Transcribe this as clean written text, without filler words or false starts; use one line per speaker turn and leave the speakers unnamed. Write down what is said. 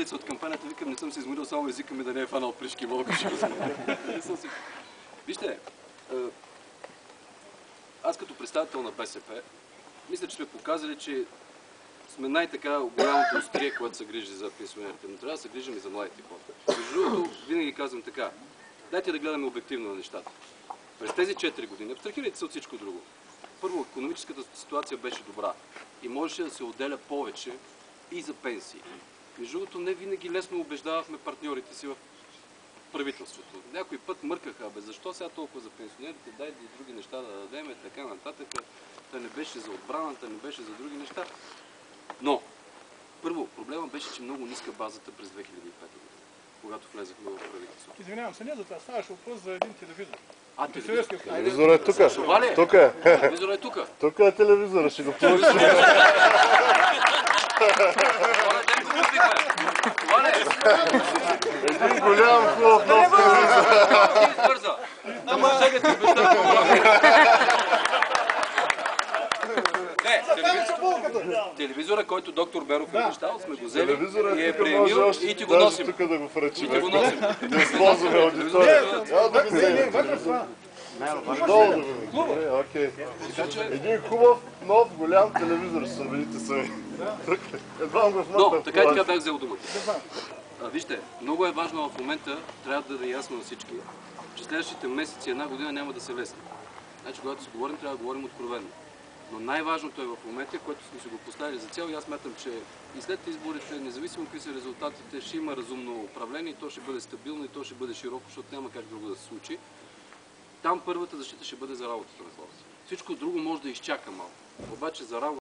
поредица от кампанията, викам, не съм се изморил, само езика ми да не е фанал пришки, мога Вижте, аз като представител на БСП, мисля, че сме показали, че сме най-така голямото острие, което се грижи за пенсионерите, но трябва да се грижим и за младите хора. Между другото, винаги казвам така, дайте да гледаме обективно на нещата. През тези 4 години, абстрахирайте се от всичко друго. Първо, икономическата ситуация беше добра и можеше да се отделя повече и за пенсии. Между другото, не винаги лесно убеждавахме партньорите си в правителството. Някой път мъркаха, защо сега толкова за пенсионерите, дай и други неща да дадем, така нататък. Та не беше за отбраната, не беше за други неща. Но, първо, проблема беше, че много ниска базата през 2005 година, когато влезахме в правителството.
Извинявам се, не за това, ставаше въпрос за един телевизор.
Телевизора е тук. Тук е.
Телевизора е тук.
Тук е телевизора, ще го получиш.
Това не е.
Един голям хубав нов телевизор.
Телевизора, който доктор Беров е обещал, сме го взели и е
тук,
приемил и ти го носим.
Тук да го връчим.
И ти го носим.
Да използваме аудиторията. Един хубав, нов, голям телевизор, ще се видите сами.
Но, така и така бях взел думата. Вижте, много е важно в момента, трябва да е ясно на всички, че следващите месеци, една година няма да се лесни. Значи, когато си говорим, трябва да говорим откровенно. Но най-важното е в момента, което сме си го поставили за цел и аз смятам, че и след изборите, независимо какви са резултатите, ще има разумно управление и то ще бъде стабилно и то ще бъде широко, защото няма как друго да се случи. Там първата защита ще бъде за работата на хората. Всичко друго може да изчака малко. Обаче за работа